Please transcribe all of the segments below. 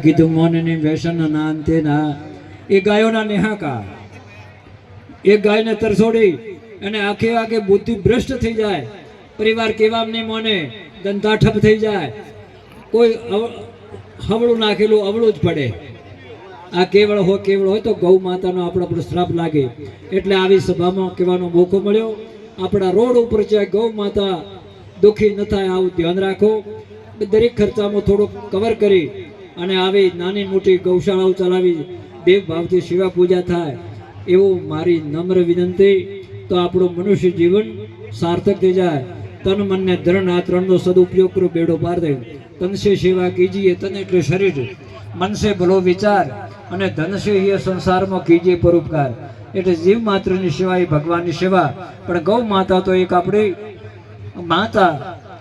કીધું મોનની વ્યસન ના અંતે ના એ ગાયોના નેહાકા એક ગાયને તરછોડી અને આખે આખે બુદ્ધિ ભ્રષ્ટ થઈ જાય, પરિવાર કેવા નહીં મોને, ધંધા ઠપ થઈ જાય, કોઈ હવળું નાખેલું અવળું જ પડે. આ કેવળ હોય તો ગૌ માતાનો આપણા પર શ્રાપ લાગે. એટલે આવી સભામાં કહેવાનો મોકો મળ્યો. આપણા રોડ ઉપર છે ગૌ માતા દુઃખી ન થાય આવું ધ્યાન રાખો. દરેક ખર્ચામાં થોડુંક કવર કરી અને આવી નાની મોટી ગૌશાળાઓ ચલાવી દેવ ભાવથી સેવા પૂજા થાય એવું મારી નમ્ર વિનંતી. તો આપણું મનુષ્ય જીવન સાર્થક થઈ જાય. તન મનને ધન આ ત્રણનો સદુપયોગ કરો, બેડો પાર દે. તન સે સેવા કીજીએ, તન એટલે શરીર, મન સે ભલો વિચાર અને ધન સે એ સંસારમાં કીજીએ પરોપકાર. એટલે જીવ માત્રની સેવા એ ભગવાનની સેવા. પણ ગૌ માતા તો એક આપણી માતા,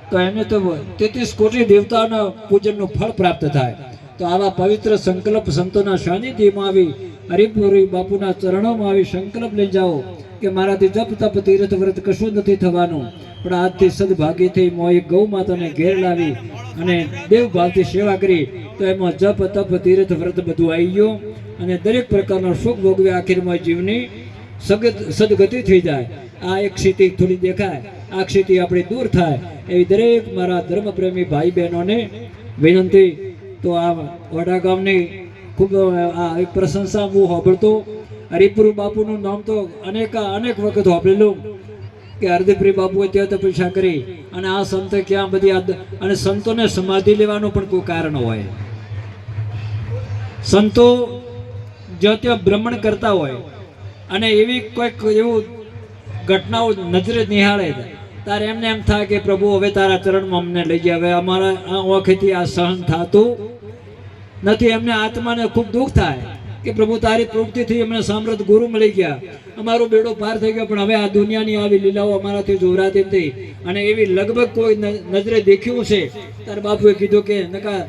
તો એને તો 33 કોટી દેવતાના પૂજનનું ફળ પ્રાપ્ત થાય. તો આવા પવિત્ર સંકલ્પ સંતોના સાનિધ્યમાં આવી હરિપુરી બાપુના ચરણોમાં આવી સંકલ્પ લઈ જાઓ કે મારાથી જપ તપ તીર્થ વ્રત કશું નથી થવાનું, પણ આજથી સદભાગ્યથી મોય ગૌ માતાને ઘેર લાવી અને દેવ ભાવથી સેવા કરી તો એમાં જપ તપ તીર્થ વ્રત બધું આવી ગયું અને દરેક પ્રકારનો સુખ ભોગવે આખીરમાં જીવની સદગતિ થઈ જાય. આ એક સ્થિતિ થોડી દેખાય, આ સ્થિતિ આપણી દૂર થાય એવી દરેક મારા ધર્મપ્રેમી ભાઈ બહેનોને વિનંતી. તો આ વડા ગામની ખૂબ આ એક પ્રશંસા હું સાંભળતો. હરિપુર બાપુનું નામ તો અનેક વખત સાંભળેલું કે હરદેવપુરી બાપુએ ત્યાં તપસ્યા કરી અને આ સંતો ક્યાં બધી અને સંતોને સમાધિ લેવાનું પણ કોઈ કારણ હોય. સંતો જ્યાં ત્યાં ભ્રમણ કરતા હોય અને એવી કોઈક એવું ઘટનાઓ નજરે નિહાળે તારે એમને એમ થાય કે પ્રભુ હવે તારા ચરણમાં અમને લઈ ગયા, હવે અમારા આ ઓખેથી આ સહન થતું નથી. એમને આત્માને ખૂબ દુઃખ થાય કે પ્રભુ તારી પ્રવૃત્તિથી અમને સામ્રાજ્ય ગુરુ મળી ગયા, અમારો બેડો પાર થઈ ગયો, પણ હવે આ દુનિયાની આવી લીલાઓ અમારાથી જોરાતી નથી. અને એવી લગભગ કોઈ નજરે દેખ્યું છે. તાર બાપુએ કીધું કે નકા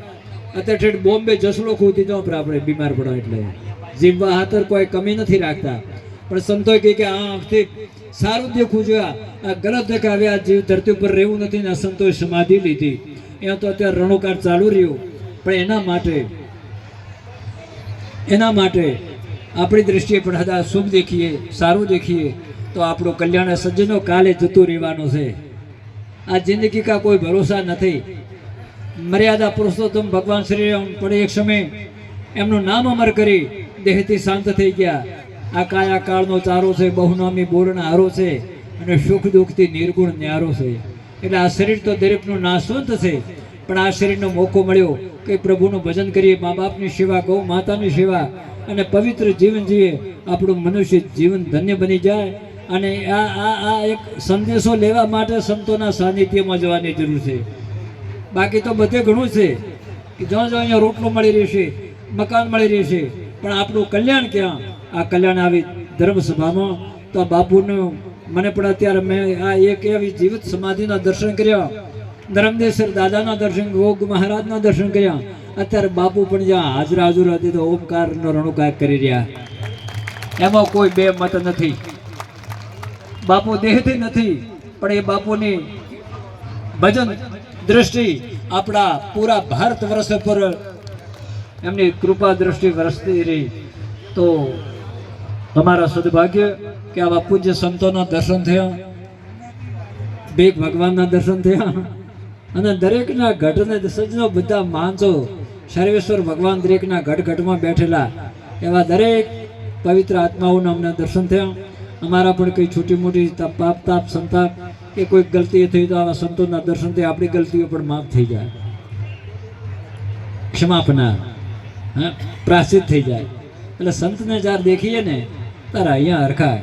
અત્યારે બોમ્બે જસલો ખોઈ દીધો આપણે બીમાર પડો એટલે જીવવા હાથર કોઈ કમી નથી રાખતા. પણ સંતોએ કહે કે આ આંખથી સારું દેખવું જોઈએ, આ ગલત દેખા, હવે આ જીવ ધરતી ઉપર રહેવું નથી ને આ સંતોએ સમાધિ લીધી. અહીંયા તો અત્યારે રણુકાળ ચાલુ રહ્યું. પણ એના માટે આપણી દ્રષ્ટિએ પણ હદા શુભ દેખીએ, સારું દેખીએ તો આપણું કલ્યાણ સજ્જનો કાલે જતું રહેવાનું છે. આ જિંદગી કા કોઈ ભરોસા નથી. મર્યાદા પુરુષોત્તમ ભગવાન શ્રી રામ પણ એક સમય એમનું નામ અમર કરી દેહથી શાંત થઈ ગયા. આ કાયા કાળનો ચારો છે, બહુનામી બોલણ હારો છે અને સુખ દુઃખથી નિર્ગુણ ન્યારો છે. એટલે આ શરીર તો દરેકનું નાશવંત છે, પણ આ શરીરનો મોકો મળ્યો કે પ્રભુનું ભજન કરીએ, મા બાપની સેવા, ગૌ માતાની સેવા અને પવિત્ર જીવન જીવીએ, આપણું મનુષ્ય જીવન ધન્ય બની જાય. અને આ એક સંદેશો લેવા માટે સંતોના સાનિધ્યમાં જવાની જરૂર છે. બાકી તો બધે ઘણું છે કે જ્યાં અહીંયા રોટલો મળી રહેશે, મકાન મળી રહેશે, પણ આપણું કલ્યાણ ક્યાં? આ કલ્યાણ આવી ધર્મસભામાં તો બાપુનું મને પણ અત્યારે મેં આ એક એવી જીવિત સમાધિના દર્શન કર્યા, ધર્મદેશ્વર દાદાના દર્શન, ગોગ મહારાજના દર્શન કર્યા. અત્યારે બાપુ પણ જ્યાં હાજર હતી તો ઓમકારનો રણુકાર કરી રહ્યા. એમાં કોઈ બે મત નથી. બાપુ દેહથી નથી, પણ એ બાપુની ભજન દ્રષ્ટિ આપણા પૂરા ભારત વર્ષ પર એમની કૃપા દ્રષ્ટિ વરસતી રહી. તો અમારા સદભાગ્ય કે આવા પૂજ્ય સંતોના દર્શન થયા, બેગ ભગવાનના દર્શન થયા અને દરેકના ઘટને સજ્જનો બધા માણસો સર્વેશ્વર ભગવાન દરેકના ઘટમાં બેઠેલા એવા દરેક પવિત્ર આત્માઓના અમને દર્શન થયા. અમારા પણ કંઈ છોટી મોટી પાપ તાપ સંતાપ કે કોઈ ગલતી થઈ તો આવા સંતોના દર્શન થઈ આપણી ગલતીઓ પણ માફ થઈ જાય, ક્ષમાપના પ્રાશ્ચિત થઈ જાય. એટલે સંતને જ્યારે દેખીએ ને ત્યારે અહીંયા હરખાય.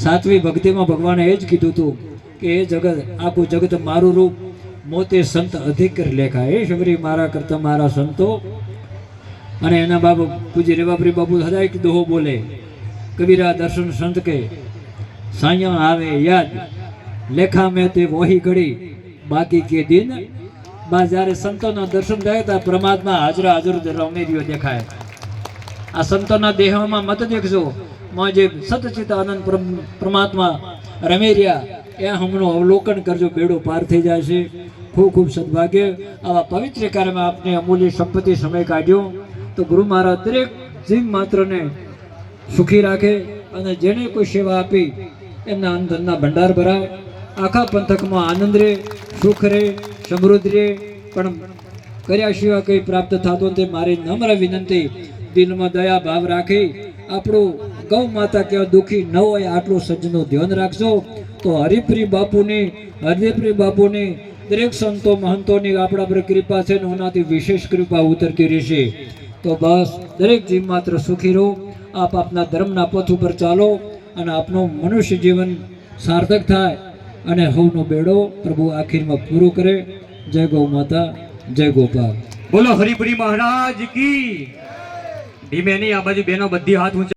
સાતમી ભક્તિમાં ભગવાને એ જ કીધું હતું કે એ જગત આખું જગત મારું રૂપ મોતે સંત અધિક લેખા. એ શબરી મારા કરતા મારા સંતો. અને એના બાબુ પૂજી રેવાપરી બાપુ હદા એક દોહો બોલે, કબીરા દર્શન સંત કે સાયા આવે યાદ, લેખા મેં તે વહી ઘડી બાકી કે દિન. બા જ્યારે સંતોના દર્શન થાય ત્યાં પરમાત્મા હાજર રમેરીઓ દેખાય. આ સંતોના દેહમાં મત દેખજો, જે સતચિત આનંદ પરમાત્મા રમેરિયા એ હમણાં અવલોકન કરજો, બેડો પાર થઈ જાય છે. ખૂબ ખૂબ સદભાગ્ય. આવા પવિત્ર કાર્યમાં આપને અમૂલ્ય સંપત્તિ સમય કાઢ્યો તો ગુરુ મહારાજ દરેક જીવ માત્રને સુખી રાખે અને જેને કોઈ સેવા આપી એમના અંતરના ભંડાર ભરાય, આખા પંથકમાં આનંદ રહે, સુખ રહે, સમૃદ્ધિ રહે. પણ કર્યા સિવાય કંઈ પ્રાપ્ત થતું નથી. મારી નમ્ર વિનંતી, દિલમાં દયા ભાવ રાખી આપણું ગૌ માતા કેવા દુઃખી ન હોય આટલું સજ્જનું ધ્યાન રાખશો તો હરિપ્રિય બાપુની, હરિપ્રિય બાપુની, દરેક સંતો મહંતોની આપણા પર કૃપા છે ને એનાથી વિશેષ કૃપા ઉતરતી રહેશે. તો બસ દરેક જીવ માત્ર સુખી રહો, આપ આપના ધર્મના પથ ઉપર ચાલો અને આપનું મનુષ્ય જીવન સાર્થક થાય અને હવનો બેડો પ્રભુ આખીરમાં પૂરો કરે. જય ગૌ માતા, જય ગોપાલ. બોલો હરિપુરી મહારાજ કી. ધીમે નહીં, આ બાજુ બેનો બધી હાથ ઊંચા.